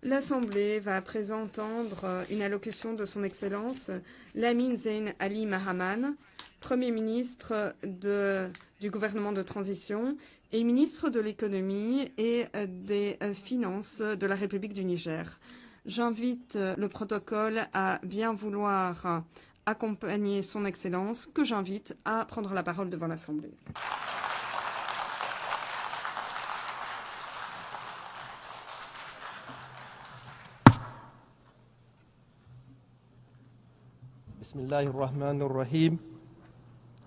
L'Assemblée va à présent entendre une allocution de son Excellence Lamine Zein Ali Mahaman, Premier ministre du gouvernement de transition et ministre de l'économie et des finances de la République du Niger. J'invite le protocole à bien vouloir accompagner son Excellence, que j'invite à prendre la parole devant l'Assemblée. Bismillahirrahmanirrahim.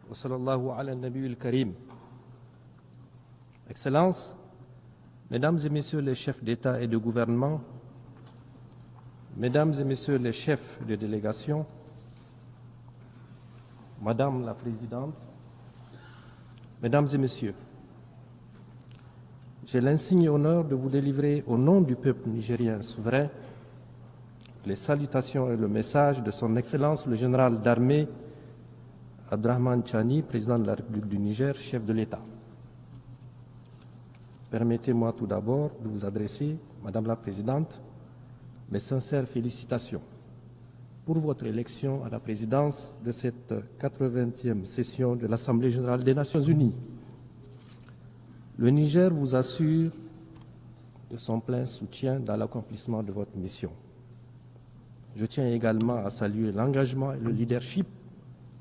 Wa sallallahu ala nabiyil karim. Excellences, Mesdames et Messieurs les chefs d'État et de gouvernement, Mesdames et Messieurs les chefs de délégation, Madame la Présidente, Mesdames et Messieurs, j'ai l'insigne honneur de vous délivrer au nom du peuple nigérien souverain les salutations et le message de son Excellence le général d'armée Abdrahman Chani, président de la République du Niger, chef de l'État. Permettez-moi tout d'abord de vous adresser, Madame la Présidente, mes sincères félicitations pour votre élection à la présidence de cette 80e session de l'Assemblée générale des Nations unies. Le Niger vous assure de son plein soutien dans l'accomplissement de votre mission. Je tiens également à saluer l'engagement et le leadership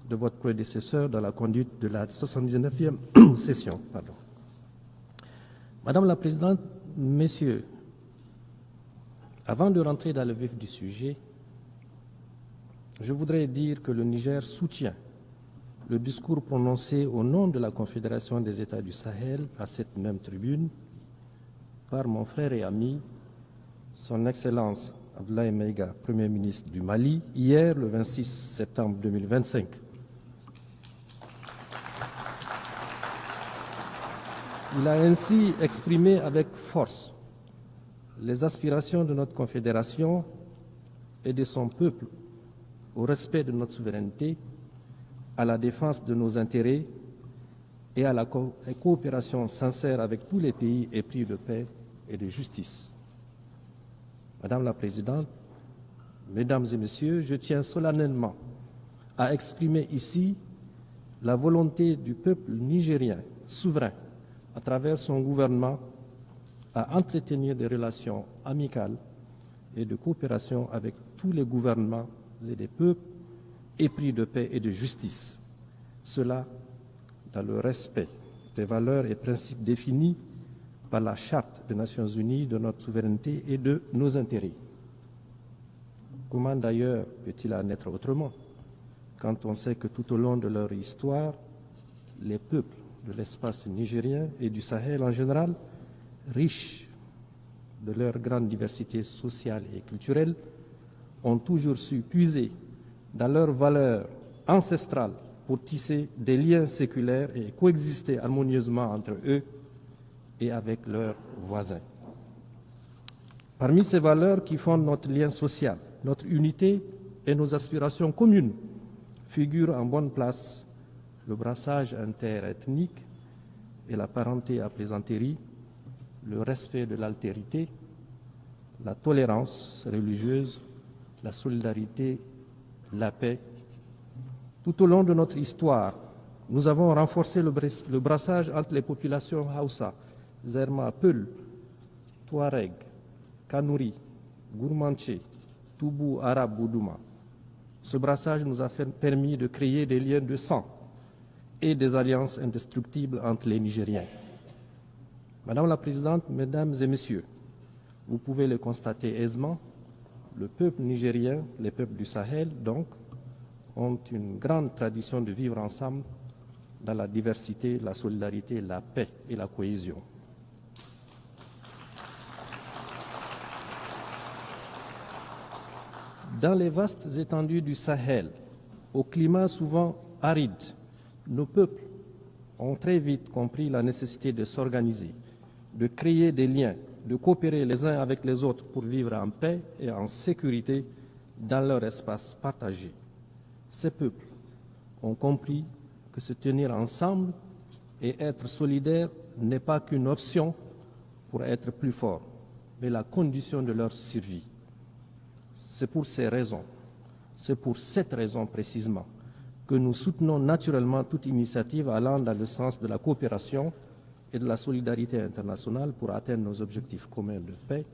de votre prédécesseur dans la conduite de la 79e session. Madame la Présidente, Messieurs, avant de rentrer dans le vif du sujet, je voudrais dire que le Niger soutient le discours prononcé au nom de la Confédération des États du Sahel à cette même tribune par mon frère et ami, son Excellence Abdoulaye Maïga, Premier ministre du Mali, hier, le 26 septembre 2025. Il a ainsi exprimé avec force les aspirations de notre Confédération et de son peuple au respect de notre souveraineté, à la défense de nos intérêts et à la coopération sincère avec tous les pays épris de paix et de justice. Madame la Présidente, Mesdames et Messieurs, je tiens solennellement à exprimer ici la volonté du peuple nigérien souverain, à travers son gouvernement, à entretenir des relations amicales et de coopération avec tous les gouvernements et des peuples épris de paix et de justice. Cela dans le respect des valeurs et principes définis par la Charte des Nations Unies de notre souveraineté et de nos intérêts. Comment d'ailleurs peut-il en être autrement quand on sait que tout au long de leur histoire, les peuples de l'espace nigérien et du Sahel en général, riches de leur grande diversité sociale et culturelle, ont toujours su puiser dans leurs valeurs ancestrales pour tisser des liens séculaires et coexister harmonieusement entre eux et avec leurs voisins. Parmi ces valeurs qui fondent notre lien social, notre unité et nos aspirations communes, figurent en bonne place le brassage interethnique et la parenté à plaisanterie, le respect de l'altérité, la tolérance religieuse, la solidarité, la paix. Tout au long de notre histoire, nous avons renforcé le brassage entre les populations Hausa, Zerma, Peul, Touareg, Kanouri, Gourmanché, Toubou, Arabe, Boudouma. Ce brassage nous a permis de créer des liens de sang et des alliances indestructibles entre les Nigériens. Madame la Présidente, Mesdames et Messieurs, vous pouvez le constater aisément, le peuple nigérien, les peuples du Sahel, donc, ont une grande tradition de vivre ensemble dans la diversité, la solidarité, la paix et la cohésion. Dans les vastes étendues du Sahel, au climat souvent aride, nos peuples ont très vite compris la nécessité de s'organiser, de créer des liens, de coopérer les uns avec les autres pour vivre en paix et en sécurité dans leur espace partagé. Ces peuples ont compris que se tenir ensemble et être solidaire n'est pas qu'une option pour être plus fort, mais la condition de leur survie. C'est pour cette raison précisément, que nous soutenons naturellement toute initiative allant dans le sens de la coopération et de la solidarité internationale pour atteindre nos objectifs communs de paix,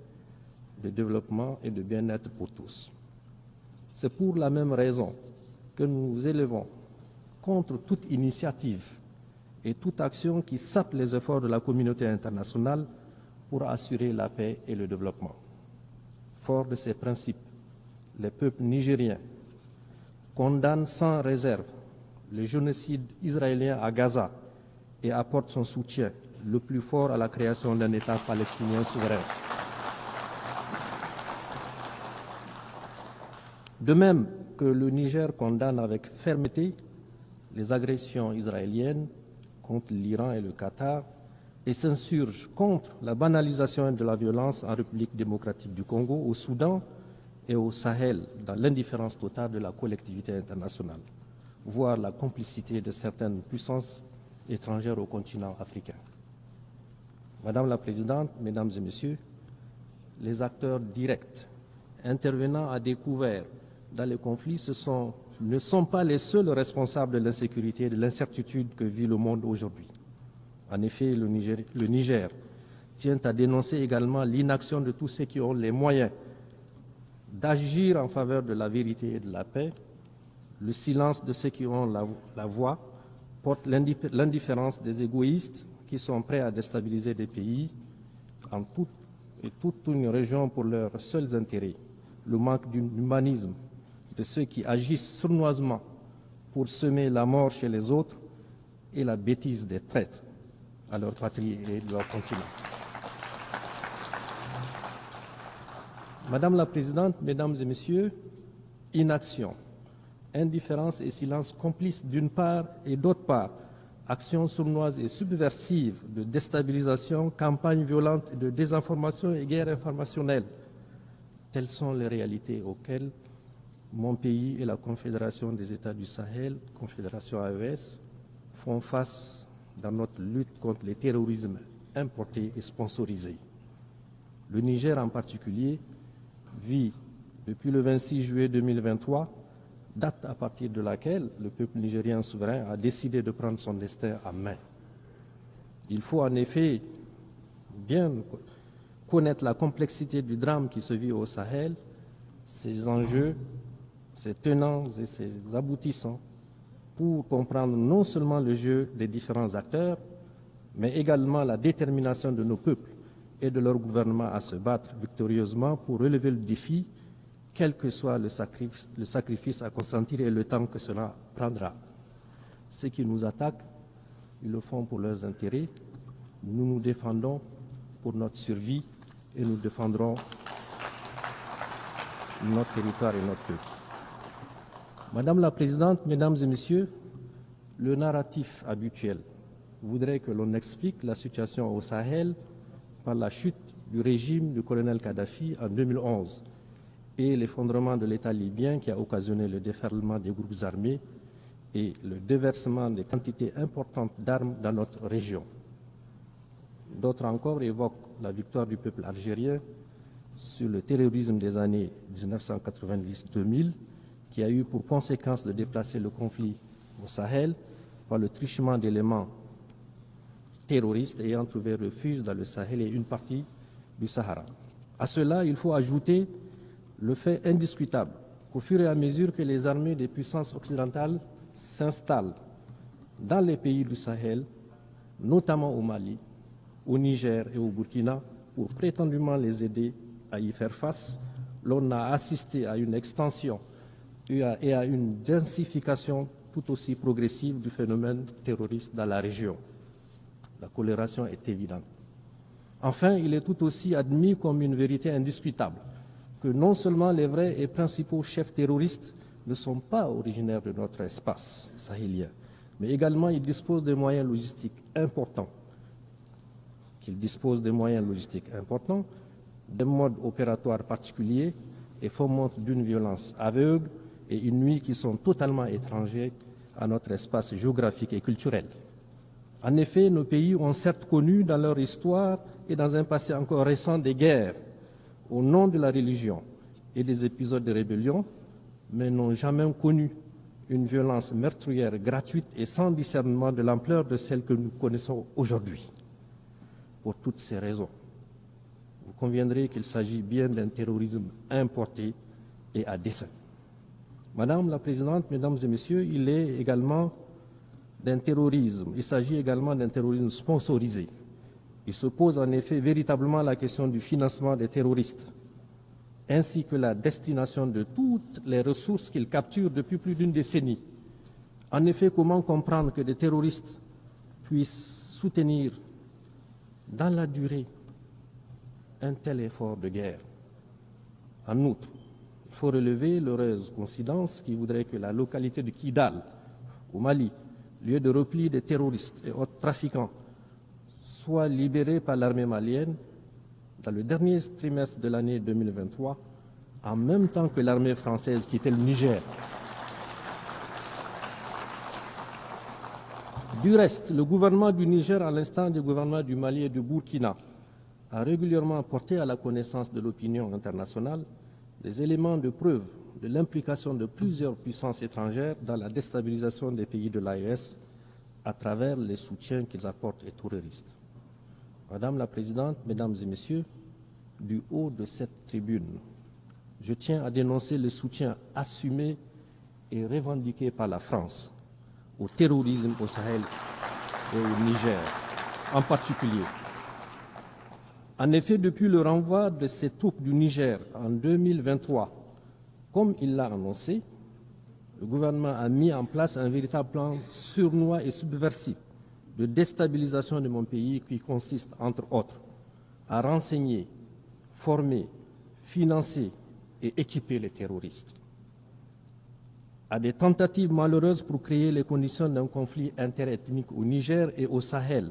de développement et de bien-être pour tous. C'est pour la même raison que nous nous élevons contre toute initiative et toute action qui sape les efforts de la communauté internationale pour assurer la paix et le développement. Fort de ces principes, les peuples nigériens condamnent sans réserve le génocide israélien à Gaza et apportent son soutien le plus fort à la création d'un État palestinien souverain. De même que le Niger condamne avec fermeté les agressions israéliennes contre l'Iran et le Qatar et s'insurge contre la banalisation de la violence en République démocratique du Congo, au Soudan et au Sahel, dans l'indifférence totale de la collectivité internationale, voire la complicité de certaines puissances étrangères au continent africain. Madame la Présidente, Mesdames et Messieurs, les acteurs directs intervenant à découvert dans les conflits ne sont pas les seuls responsables de l'insécurité et de l'incertitude que vit le monde aujourd'hui. En effet, le Niger tient à dénoncer également l'inaction de tous ceux qui ont les moyens d'agir en faveur de la vérité et de la paix. Le silence de ceux qui ont la voix porte l'indifférence des égoïstes qui sont prêts à déstabiliser des pays en toute une région pour leurs seuls intérêts. Le manque d'humanisme de ceux qui agissent sournoisement pour semer la mort chez les autres et la bêtise des traîtres à leur patrie et de leur continent. Madame la Présidente, Mesdames et Messieurs, inaction, indifférence et silence complices d'une part et d'autre part, actions sournoises et subversives de déstabilisation, campagnes violentes de désinformation et guerre informationnelle. Telles sont les réalités auxquelles mon pays et la Confédération des États du Sahel, Confédération AES, font face dans notre lutte contre le terrorisme importé et sponsorisé. Le Niger en particulier vit depuis le 26 juillet 2023, date à partir de laquelle le peuple nigérien souverain a décidé de prendre son destin en main. Il faut en effet bien connaître la complexité du drame qui se vit au Sahel, ses enjeux, ses tenants et ses aboutissants, pour comprendre non seulement le jeu des différents acteurs, mais également la détermination de nos peuples et de leur gouvernement à se battre victorieusement pour relever le défi, quel que soit le sacrifice à consentir et le temps que cela prendra. Ceux qui nous attaquent, ils le font pour leurs intérêts. Nous nous défendons pour notre survie et nous défendrons notre territoire et notre peuple. Madame la Présidente, Mesdames et Messieurs, le narratif habituel voudrait que l'on explique la situation au Sahel par la chute du régime du colonel Kadhafi en 2011 et l'effondrement de l'État libyen qui a occasionné le déferlement des groupes armés et le déversement de quantités importantes d'armes dans notre région. D'autres encore évoquent la victoire du peuple algérien sur le terrorisme des années 1990-2000 qui a eu pour conséquence de déplacer le conflit au Sahel par le truchement d'éléments terroristes ayant trouvé refuge dans le Sahel et une partie du Sahara. À cela, il faut ajouter le fait indiscutable qu'au fur et à mesure que les armées des puissances occidentales s'installent dans les pays du Sahel, notamment au Mali, au Niger et au Burkina, pour prétendument les aider à y faire face, l'on a assisté à une extension et à une densification tout aussi progressive du phénomène terroriste dans la région. La corrélation est évidente. Enfin, il est tout aussi admis comme une vérité indiscutable que non seulement les vrais et principaux chefs terroristes ne sont pas originaires de notre espace sahélien, mais également ils disposent de moyens logistiques importants, des modes opératoires particuliers et fomentent d'une violence aveugle et une nuit qui sont totalement étrangers à notre espace géographique et culturel. En effet, nos pays ont certes connu dans leur histoire et dans un passé encore récent des guerres, au nom de la religion et des épisodes de rébellion, mais n'ont jamais connu une violence meurtrière gratuite et sans discernement de l'ampleur de celle que nous connaissons aujourd'hui. Pour toutes ces raisons, vous conviendrez qu'il s'agit bien d'un terrorisme importé et à dessein. Madame la Présidente, Mesdames et Messieurs, il s'agit également d'un terrorisme sponsorisé. Il se pose en effet véritablement la question du financement des terroristes, ainsi que la destination de toutes les ressources qu'ils capturent depuis plus d'une décennie. En effet, comment comprendre que des terroristes puissent soutenir dans la durée un tel effort de guerre? En outre, il faut relever l'heureuse coïncidence qui voudrait que la localité de Kidal, au Mali, lieu de repli des terroristes et autres trafiquants, soit libérée par l'armée malienne dans le dernier trimestre de l'année 2023, en même temps que l'armée française quittait le Niger. Du reste, le gouvernement du Niger, à l'instar du gouvernement du Mali et du Burkina, a régulièrement porté à la connaissance de l'opinion internationale des éléments de preuve de l'implication de plusieurs puissances étrangères dans la déstabilisation des pays de l'AES à travers les soutiens qu'ils apportent aux terroristes. Madame la Présidente, Mesdames et Messieurs, du haut de cette tribune, je tiens à dénoncer le soutien assumé et revendiqué par la France au terrorisme au Sahel et au Niger en particulier. En effet, depuis le renvoi de ces troupes du Niger en 2023, comme il l'a annoncé, le gouvernement a mis en place un véritable plan sournois et subversif de déstabilisation de mon pays qui consiste, entre autres, à renseigner, former, financer et équiper les terroristes. À des tentatives malheureuses pour créer les conditions d'un conflit interethnique au Niger et au Sahel,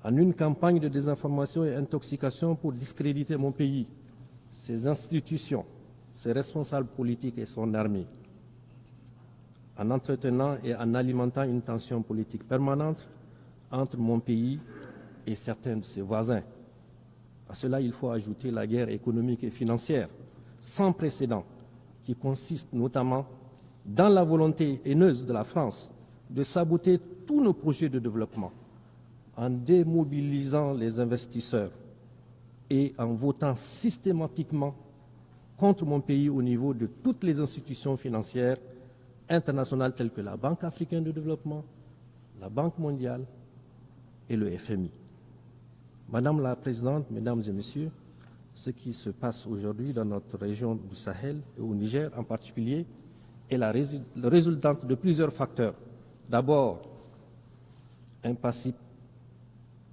en une campagne de désinformation et intoxication pour discréditer mon pays, ses institutions, ses responsables politiques et son armée, en entretenant et en alimentant une tension politique permanente entre mon pays et certains de ses voisins. À cela, il faut ajouter la guerre économique et financière sans précédent qui consiste notamment dans la volonté haineuse de la France de saboter tous nos projets de développement en démobilisant les investisseurs et en votant systématiquement contre mon pays au niveau de toutes les institutions financières internationales telles que la Banque africaine de développement, la Banque mondiale et le FMI. Madame la Présidente, Mesdames et Messieurs, ce qui se passe aujourd'hui dans notre région du Sahel et au Niger en particulier est la résultante de plusieurs facteurs. D'abord, un passif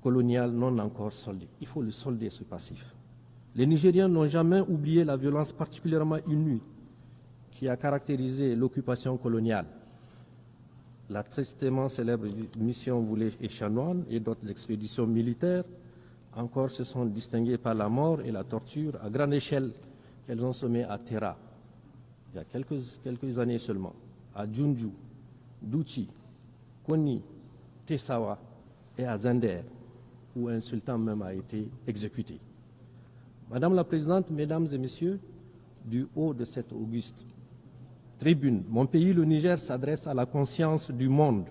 colonial non encore soldé. Il faut le solder, ce passif. Les Nigériens n'ont jamais oublié la violence particulièrement inouïe qui a caractérisé l'occupation coloniale. La tristement célèbre mission Voulé et Chanoine et d'autres expéditions militaires encore se sont distinguées par la mort et la torture à grande échelle qu'elles ont semées à Terra, il y a quelques années seulement, à Djoundjou, Douchi, Koni, Tessawa et à Zender, où un sultan même a été exécuté. Madame la Présidente, Mesdames et Messieurs, du haut de cette auguste tribune, mon pays, le Niger, s'adresse à la conscience du monde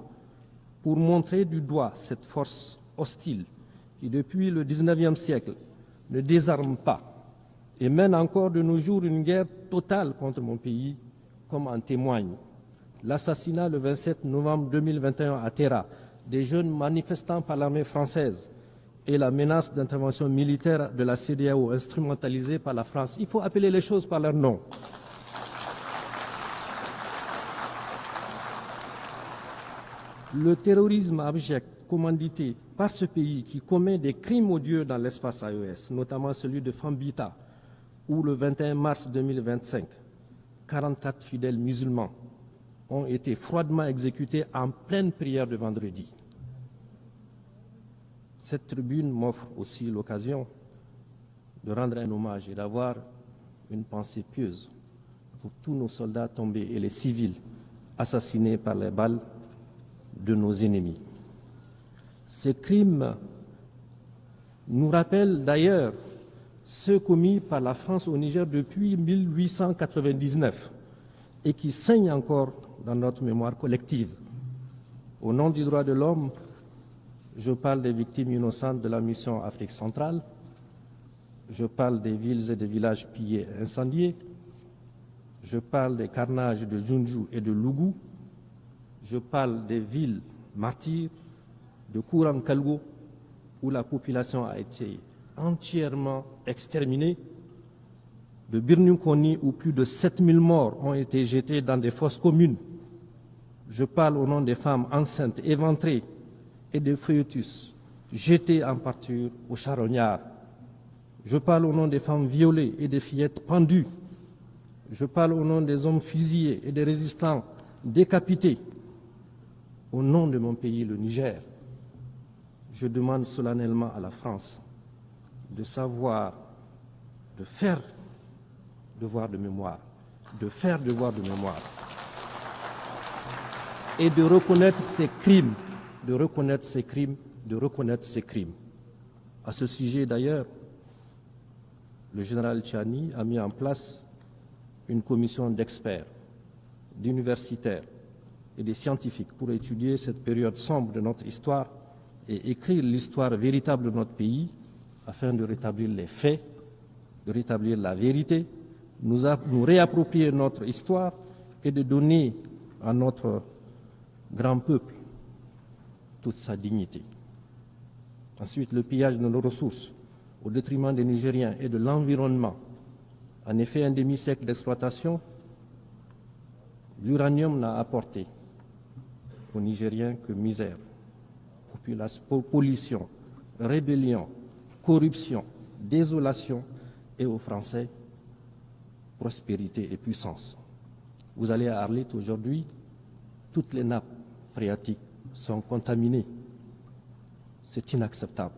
pour montrer du doigt cette force hostile qui, depuis le XIXe siècle, ne désarme pas et mène encore de nos jours une guerre totale contre mon pays, comme en témoigne l'assassinat le 27 novembre 2021 à Terra des jeunes manifestants par l'armée française et la menace d'intervention militaire de la CEDEAO instrumentalisée par la France. Il faut appeler les choses par leur nom. Le terrorisme abject commandité par ce pays qui commet des crimes odieux dans l'espace AES, notamment celui de Fambita, où le 21 mars 2025, 44 fidèles musulmans ont été froidement exécutés en pleine prière de vendredi. Cette tribune m'offre aussi l'occasion de rendre un hommage et d'avoir une pensée pieuse pour tous nos soldats tombés et les civils assassinés par les balles de nos ennemis. Ces crimes nous rappellent d'ailleurs ceux commis par la France au Niger depuis 1899 et qui saignent encore dans notre mémoire collective. Au nom du droit de l'homme, je parle des victimes innocentes de la mission Afrique centrale, je parle des villes et des villages pillés et incendiés, je parle des carnages de Junju et de Lougou, je parle des villes martyrs de Kouram Kalgo, où la population a été entièrement exterminée, de Birnukoni, où plus de 7000 morts ont été jetés dans des fosses communes. Je parle au nom des femmes enceintes, éventrées, et des fœtus jetés en pâture aux charognards. Je parle au nom des femmes violées et des fillettes pendues. Je parle au nom des hommes fusillés et des résistants décapités. Au nom de mon pays, le Niger, je demande solennellement à la France de savoir, de faire devoir de mémoire, de faire devoir de mémoire et de reconnaître ses crimes, de reconnaître ses crimes, de reconnaître ses crimes. À ce sujet d'ailleurs, le général Tchiani a mis en place une commission d'experts, d'universitaires et de scientifiques pour étudier cette période sombre de notre histoire et écrire l'histoire véritable de notre pays afin de rétablir les faits, de rétablir la vérité, nous réapproprier notre histoire et de donner à notre grand peuple toute sa dignité. Ensuite, le pillage de nos ressources au détriment des Nigériens et de l'environnement. En effet, un demi-siècle d'exploitation, l'uranium n'a apporté aux Nigériens que misère, pollution, rébellion, corruption, désolation et aux Français, prospérité et puissance. Vous allez à Arlit aujourd'hui, toutes les nappes phréatiques sont contaminées. C'est inacceptable.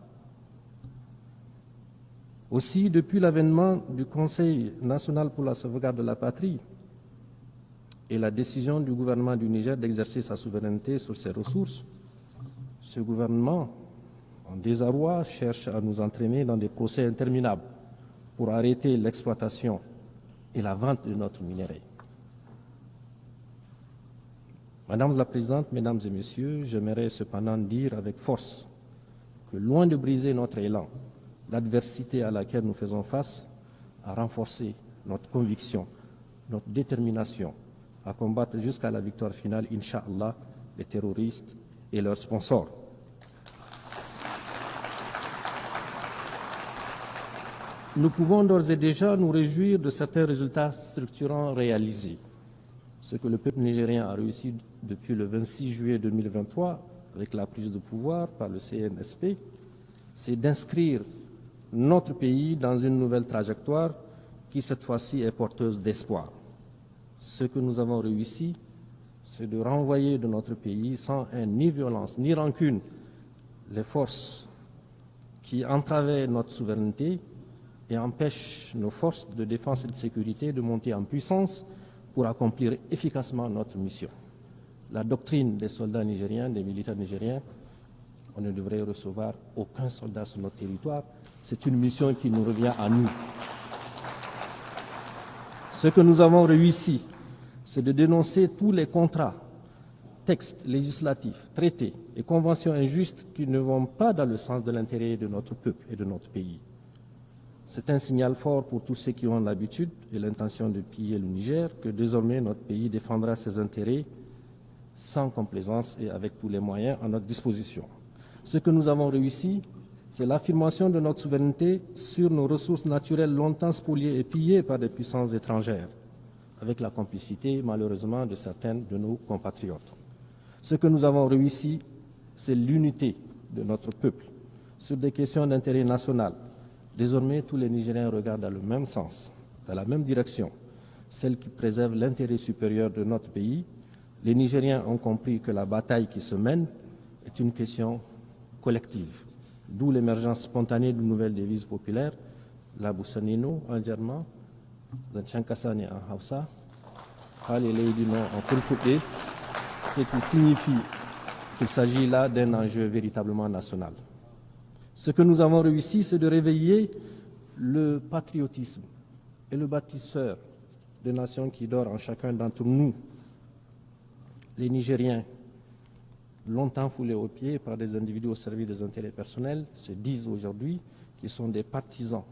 Aussi, depuis l'avènement du Conseil national pour la sauvegarde de la patrie et la décision du gouvernement du Niger d'exercer sa souveraineté sur ses ressources, ce gouvernement, en désarroi, cherche à nous entraîner dans des procès interminables pour arrêter l'exploitation et la vente de notre minerai. Madame la Présidente, Mesdames et Messieurs, j'aimerais cependant dire avec force que loin de briser notre élan, l'adversité à laquelle nous faisons face a renforcé notre conviction, notre détermination à combattre jusqu'à la victoire finale, Inch'Allah, les terroristes et leurs sponsors. Nous pouvons d'ores et déjà nous réjouir de certains résultats structurants réalisés. Ce que le peuple nigérien a réussi depuis le 26 juillet 2023, avec la prise de pouvoir par le CNSP, c'est d'inscrire notre pays dans une nouvelle trajectoire qui, cette fois-ci, est porteuse d'espoir. Ce que nous avons réussi, c'est de renvoyer de notre pays, sans haine, ni violence, ni rancune, les forces qui entravaient notre souveraineté et empêchent nos forces de défense et de sécurité de monter en puissance pour accomplir efficacement notre mission. La doctrine des soldats nigériens, des militaires nigériens, on ne devrait recevoir aucun soldat sur notre territoire. C'est une mission qui nous revient à nous. Ce que nous avons réussi, c'est de dénoncer tous les contrats, textes législatifs, traités et conventions injustes qui ne vont pas dans le sens de l'intérêt de notre peuple et de notre pays. C'est un signal fort pour tous ceux qui ont l'habitude et l'intention de piller le Niger que désormais notre pays défendra ses intérêts sans complaisance et avec tous les moyens à notre disposition. Ce que nous avons réussi, c'est l'affirmation de notre souveraineté sur nos ressources naturelles longtemps spoliées et pillées par des puissances étrangères, avec la complicité, malheureusement, de certains de nos compatriotes. Ce que nous avons réussi, c'est l'unité de notre peuple sur des questions d'intérêt national. Désormais, tous les Nigériens regardent dans le même sens, dans la même direction, celle qui préserve l'intérêt supérieur de notre pays. Les Nigériens ont compris que la bataille qui se mène est une question collective, d'où l'émergence spontanée d'une nouvelle devise populaire, la Boussanino en germain, Zanchankasane en Hausa, Haleleidino en Fulfouté, ce qui signifie qu'il s'agit là d'un enjeu véritablement national. Ce que nous avons réussi, c'est de réveiller le patriotisme est le bâtisseur des nations qui dort en chacun d'entre nous. Les Nigériens, longtemps foulés aux pieds par des individus au service des intérêts personnels, se disent aujourd'hui qu'ils sont des partisans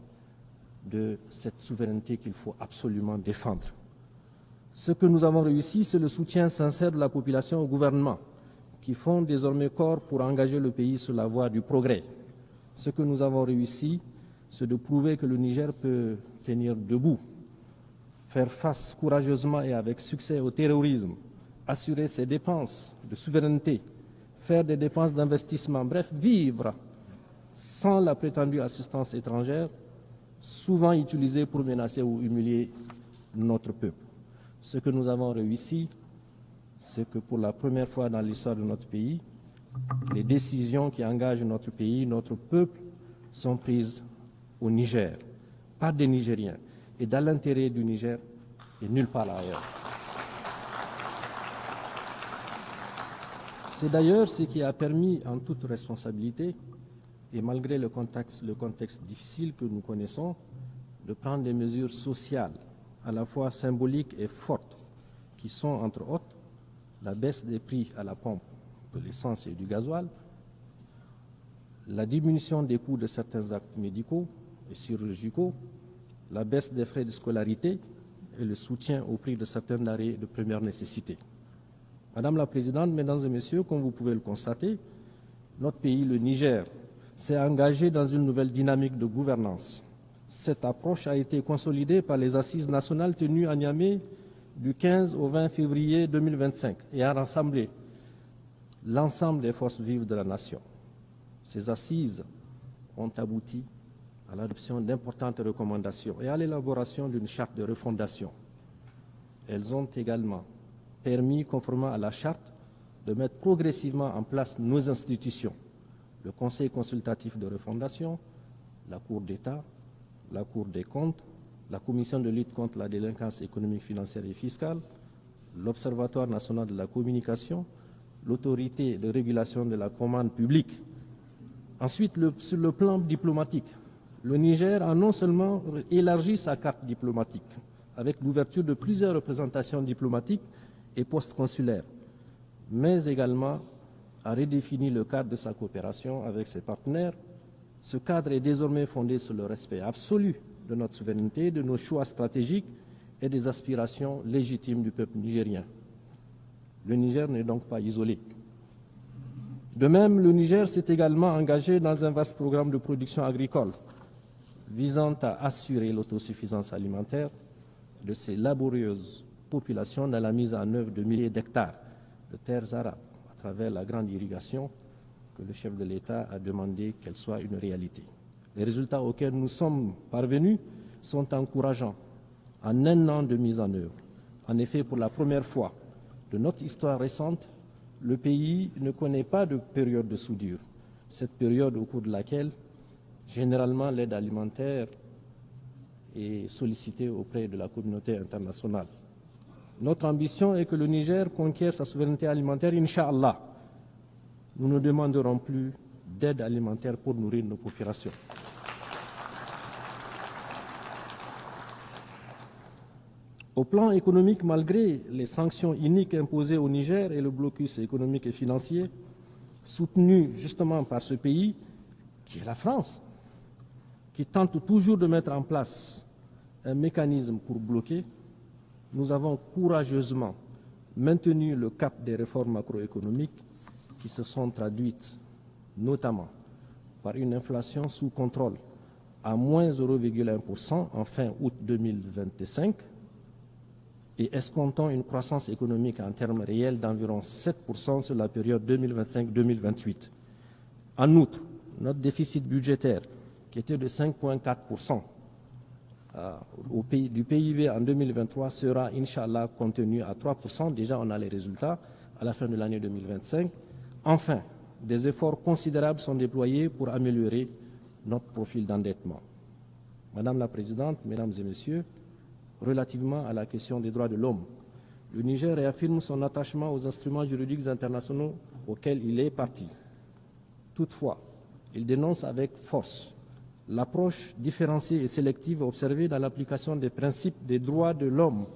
de cette souveraineté qu'il faut absolument défendre. Ce que nous avons réussi, c'est le soutien sincère de la population au gouvernement, qui font désormais corps pour engager le pays sur la voie du progrès. Ce que nous avons réussi, c'est de prouver que le Niger peut tenir debout, faire face courageusement et avec succès au terrorisme, assurer ses dépenses de souveraineté, faire des dépenses d'investissement, bref, vivre sans la prétendue assistance étrangère, souvent utilisée pour menacer ou humilier notre peuple. Ce que nous avons réussi, c'est que pour la première fois dans l'histoire de notre pays, les décisions qui engagent notre pays, notre peuple, sont prises au Niger, par des Nigériens, et dans l'intérêt du Niger et nulle part ailleurs. C'est d'ailleurs ce qui a permis, en toute responsabilité, et malgré le contexte difficile que nous connaissons, de prendre des mesures sociales, à la fois symboliques et fortes, qui sont, entre autres, la baisse des prix à la pompe de l'essence et du gasoil, la diminution des coûts de certains actes médicaux et chirurgicaux, la baisse des frais de scolarité et le soutien au prix de certains denrées de première nécessité. Madame la Présidente, Mesdames et Messieurs, comme vous pouvez le constater, notre pays, le Niger, s'est engagé dans une nouvelle dynamique de gouvernance. Cette approche a été consolidée par les assises nationales tenues à Niamey du 15 au 20 février 2025 et a rassemblé l'ensemble des forces vives de la nation. Ces assises ont abouti à l'adoption d'importantes recommandations et à l'élaboration d'une charte de refondation. Elles ont également permis, conformément à la charte, de mettre progressivement en place nos institutions, le Conseil consultatif de refondation, la Cour d'État, la Cour des comptes, la Commission de lutte contre la délinquance économique, financière et fiscale, l'Observatoire national de la communication, l'Autorité de régulation de la commande publique. Ensuite, sur le plan diplomatique, le Niger a non seulement élargi sa carte diplomatique avec l'ouverture de plusieurs représentations diplomatiques et postes consulaires, mais également a redéfini le cadre de sa coopération avec ses partenaires. Ce cadre est désormais fondé sur le respect absolu de notre souveraineté, de nos choix stratégiques et des aspirations légitimes du peuple nigérien. Le Niger n'est donc pas isolé. De même, le Niger s'est également engagé dans un vaste programme de production agricole visant à assurer l'autosuffisance alimentaire de ces laborieuses populations dans la mise en œuvre de milliers d'hectares de terres arables à travers la grande irrigation que le chef de l'État a demandé qu'elle soit une réalité. Les résultats auxquels nous sommes parvenus sont encourageants en un an de mise en œuvre. En effet, pour la première fois de notre histoire récente, le pays ne connaît pas de période de soudure. Cette période au cours de laquelle, généralement, l'aide alimentaire est sollicitée auprès de la communauté internationale. Notre ambition est que le Niger conquiert sa souveraineté alimentaire, Inch'Allah. Nous ne demanderons plus d'aide alimentaire pour nourrir nos populations. Au plan économique, malgré les sanctions iniques imposées au Niger et le blocus économique et financier, soutenu justement par ce pays, qui est la France, qui tente toujours de mettre en place un mécanisme pour bloquer, nous avons courageusement maintenu le cap des réformes macroéconomiques qui se sont traduites notamment par une inflation sous contrôle à moins 0,1% en fin août 2025 et escomptant une croissance économique en termes réels d'environ 7% sur la période 2025-2028. En outre, notre déficit budgétaire, qui était de 5,4% du PIB en 2023, sera, Inch'Allah, contenu à 3%. Déjà, on a les résultats à la fin de l'année 2025. Enfin, des efforts considérables sont déployés pour améliorer notre profil d'endettement. Madame la Présidente, Mesdames et Messieurs, relativement à la question des droits de l'homme, le Niger réaffirme son attachement aux instruments juridiques internationaux auxquels il est partie. Toutefois, il dénonce avec force l'approche différenciée et sélective observée dans l'application des principes des droits de l'homme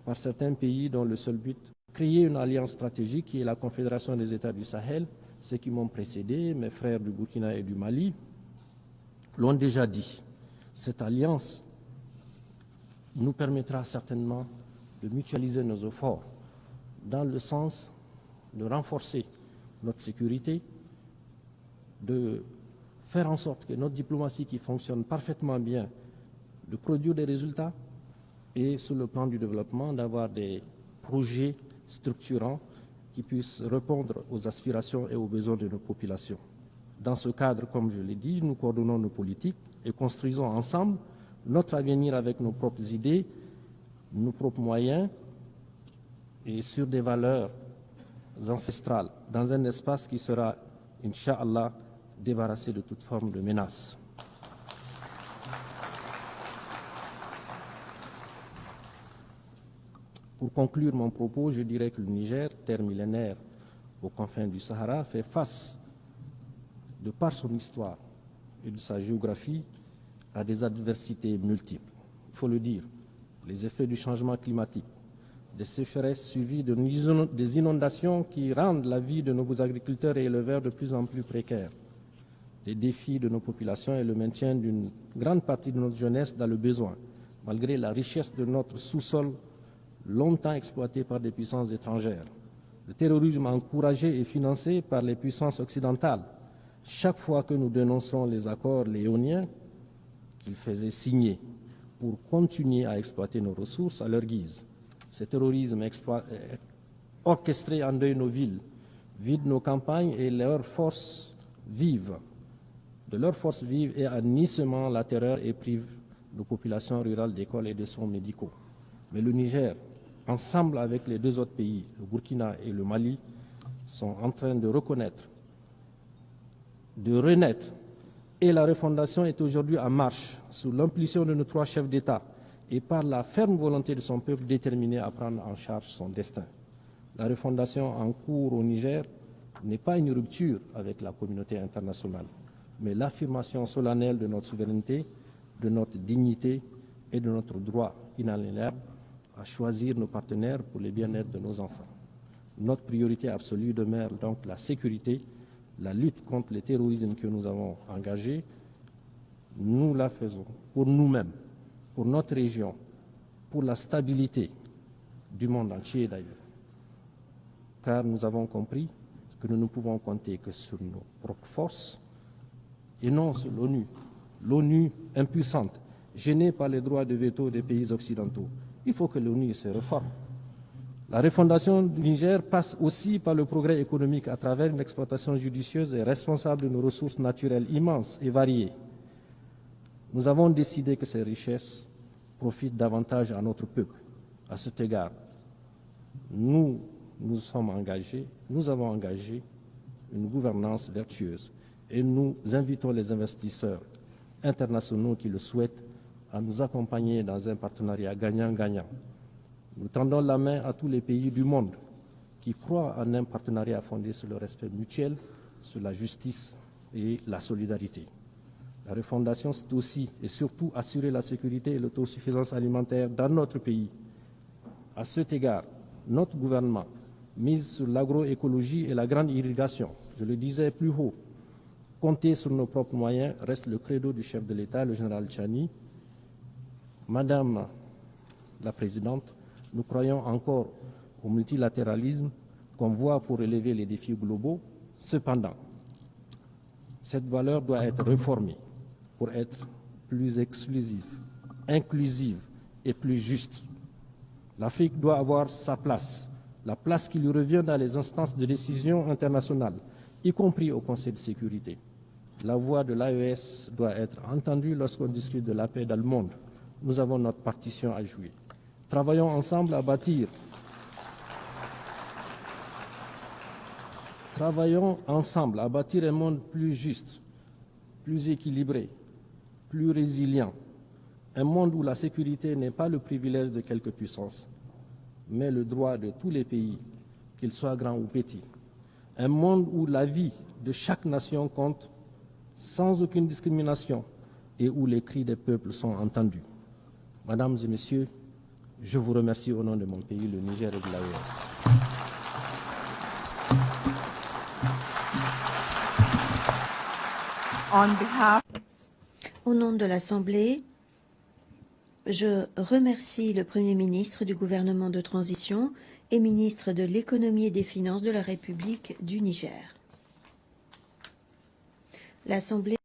par certains pays dont le seul but, créer une alliance stratégique qui est la Confédération des États du Sahel. Ceux qui m'ont précédé, mes frères du Burkina et du Mali, l'ont déjà dit. Cette alliance nous permettra certainement de mutualiser nos efforts dans le sens de renforcer notre sécurité, de faire en sorte que notre diplomatie qui fonctionne parfaitement bien, de produire des résultats et sur le plan du développement, d'avoir des projets structurants qui puissent répondre aux aspirations et aux besoins de nos populations. Dans ce cadre, comme je l'ai dit, nous coordonnons nos politiques et construisons ensemble notre avenir avec nos propres idées, nos propres moyens et sur des valeurs ancestrales, dans un espace qui sera, Inch'Allah, débarrassé de toute forme de menace. Pour conclure mon propos, je dirais que le Niger, terre millénaire aux confins du Sahara, fait face, de par son histoire et de sa géographie, à des adversités multiples. Il faut le dire, les effets du changement climatique, des sécheresses suivies des inondations qui rendent la vie de nos agriculteurs et éleveurs de plus en plus précaire, les défis de nos populations et le maintien d'une grande partie de notre jeunesse dans le besoin, malgré la richesse de notre sous-sol longtemps exploité par des puissances étrangères. Le terrorisme encouragé et financé par les puissances occidentales. Chaque fois que nous dénonçons les accords léoniens qu'ils faisaient signer pour continuer à exploiter nos ressources à leur guise. Ce terrorisme orchestré endeuille nos villes, vide nos campagnes et leurs forces vives. De leurs forces vives et en la terreur et prive nos populations rurales d'écoles et de soins médicaux. Mais le Niger, ensemble avec les deux autres pays, le Burkina et le Mali, sont en train de reconnaître, de renaître. Et la refondation est aujourd'hui en marche, sous l'impulsion de nos trois chefs d'État et par la ferme volonté de son peuple déterminé à prendre en charge son destin. La refondation en cours au Niger n'est pas une rupture avec la communauté internationale, mais l'affirmation solennelle de notre souveraineté, de notre dignité et de notre droit inaliénable à choisir nos partenaires pour le bien-être de nos enfants. Notre priorité absolue demeure donc la sécurité, la lutte contre le terrorisme que nous avons engagé. Nous la faisons pour nous-mêmes, pour notre région, pour la stabilité du monde entier d'ailleurs. Car nous avons compris que nous ne pouvons compter que sur nos propres forces et non sur l'ONU. L'ONU impuissante, gênée par les droits de veto des pays occidentaux. Il faut que l'ONU se reforme. La refondation du Niger passe aussi par le progrès économique à travers une exploitation judicieuse et responsable de nos ressources naturelles immenses et variées. Nous avons décidé que ces richesses profitent davantage à notre peuple. À cet égard, nous avons engagé une gouvernance vertueuse et nous invitons les investisseurs internationaux qui le souhaitent à nous accompagner dans un partenariat gagnant-gagnant. Nous tendons la main à tous les pays du monde qui croient en un partenariat fondé sur le respect mutuel, sur la justice et la solidarité. La refondation, c'est aussi et surtout assurer la sécurité et l'autosuffisance alimentaire dans notre pays. À cet égard, notre gouvernement mise sur l'agroécologie et la grande irrigation. Je le disais plus haut, compter sur nos propres moyens reste le credo du chef de l'État, le général Tchani. Madame la Présidente, nous croyons encore au multilatéralisme comme voie pour relever les défis globaux. Cependant, cette valeur doit être réformée pour être plus exclusive, inclusive et plus juste. L'Afrique doit avoir sa place, la place qui lui revient dans les instances de décision internationales, y compris au Conseil de sécurité. La voix de l'AES doit être entendue lorsqu'on discute de la paix dans le monde. Nous avons notre partition à jouer. Travaillons ensemble à bâtir. Travaillons ensemble à bâtir un monde plus juste, plus équilibré, plus résilient. Un monde où la sécurité n'est pas le privilège de quelques puissances, mais le droit de tous les pays, qu'ils soient grands ou petits. Un monde où la vie de chaque nation compte sans aucune discrimination, et où les cris des peuples sont entendus. Mesdames et Messieurs, je vous remercie au nom de mon pays, le Niger et de l'AES. Au nom de l'Assemblée, je remercie le Premier ministre du gouvernement de transition et ministre de l'économie et des finances de la République du Niger. L'Assemblée